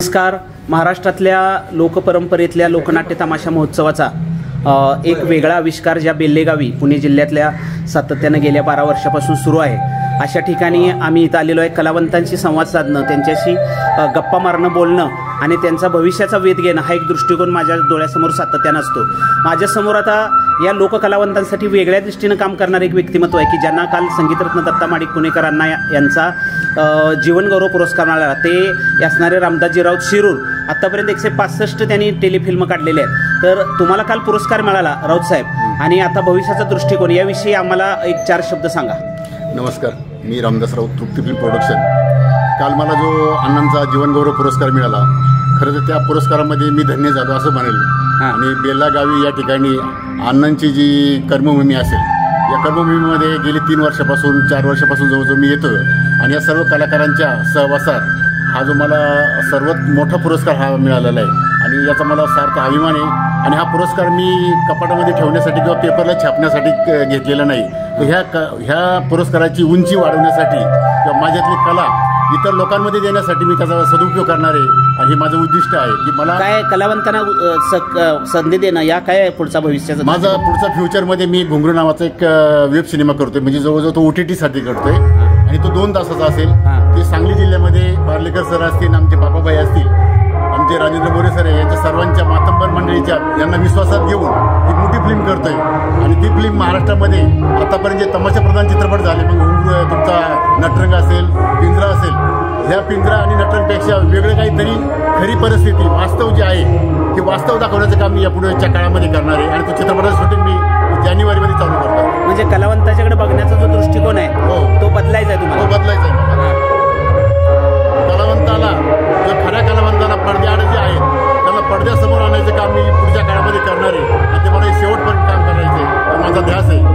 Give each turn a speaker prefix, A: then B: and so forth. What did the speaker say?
A: नमस्कार. महाराष्ट्रातल्या लोकपरंपरेतल्या लोकनाट्य तमाशा महोत्सवाचा एक वेगळा आविष्कार ज्या बेल्लेगावी पुणे जिल्ह्यातल्या सातत्यानं गेल्या 12 वर्षापासून सुरू आहे, अशा ठिकाणी आम्ही इथं आलेलो आहे. कलावंतांशी संवाद साधणं, त्यांच्याशी गप्पा मारणं, बोलणं आणि त्यांचा भविष्याचा वेध घेणं हा एक दृष्टिकोन माझ्या डोळ्यासमोर सातत्यानं असतो. माझ्यासमोर आता या लोककलावंतांसाठी वेगळ्या दृष्टीनं काम करणारं एक व्यक्तिमत्व आहे की ज्यांना काल संगीतरत्न दत्ता माडिक पुणेकरांना यांचा जीवनगौरव पुरस्कार मिळाला. ते असणारे रामदासजीराव शिरूर. आत्तापर्यंत 165 त्यांनी टेलिफिल्म काढलेले आहेत. तर तुम्हाला काल पुरस्कार मिळाला राऊत साहेब, आणि आता भविष्याचा दृष्टिकोन याविषयी आम्हाला एक 4 शब्द सांगा.
B: नमस्कार, मी रामदास राऊत, तृप्ती फिल्म प्रोडक्शन. काल मला जो अण्णांचा जीवनगौरव पुरस्कार मिळाला, खरं तर त्या पुरस्कारामध्ये मी धन्य झालो असं म्हणेल. आणि बेल्लागावी या ठिकाणी अण्णांची जी कर्मभूमी असेल, या कर्मभूमीमध्ये गेली 3 वर्षापासून 4 वर्षापासून जवळजवळ मी येतो. आणि या सर्व कलाकारांच्या सहवासात हा जो मला सर्वात मोठा पुरस्कार हा मिळालेला आहे, आणि याचा मला सार्थ अभिमान आहे. आणि हा पुरस्कार मी कपाटामध्ये ठेवण्यासाठी किंवा पेपरला छापण्यासाठी घेतलेला नाही. ह्या पुरस्काराची उंची वाढवण्यासाठी किंवा माझ्यातली कला इतर लोकांमध्ये देण्यासाठी मी त्याचा सदुपयोग करणार आहे. आणि हे माझं उद्दिष्ट आहे की मला
A: काय कलावंतांना संधी देणं, या काय पुढचा भविष्याचा
B: माझा पुढचा फ्युचरमध्ये मी घुंगरू नावाचा एक वेब सिनेमा करतोय. म्हणजे जवळजवळ तो OTT साठी करतोय आणि तो 2 तासाचा असेल. ते सांगली जिल्ह्यामध्ये पार्लेकर सर असतील, आमचे बापाबाई असतील, आमचे राजेंद्र मोरे सर यांच्या सर्वांच्या मातंबर मंडळीच्या यांना विश्वासात घेऊन एक मोठी फिल्म करतोय. आणि ती फिल्म महाराष्ट्रामध्ये आतापर्यंत जे तमाशा प्रधान चित्रपट झाले, मग तुमचा नटरंग असेल, पिंजरा असेल, ह्या पिंजरा आणि नटरंगपेक्षा वेगळं काहीतरी खरी परिस्थिती वास्तव जे आहे ते वास्तव दाखवण्याचं काम मी यापुढेच्या काळामध्ये करणार आहे. आणि तो चित्रपटाचं शूटिंग मी जानेवारीमध्ये चालू करतो.
A: म्हणजे कलावंताच्याकडे बघण्याचा जो दृष्टिकोन आहे तो बदलायचा आहे तुम्हाला?
B: तो बदलायचा आहे. कलावंताला, जो खऱ्या कलावंताला पडद्याआड जे आहेत त्यांना पडद्यासमोर आणायचं काम मी पुढच्या काळामध्ये करणार आहे. आणि ते मला शेवटपर्यंत काम करायचं आहे, माझा ध्यास आहे.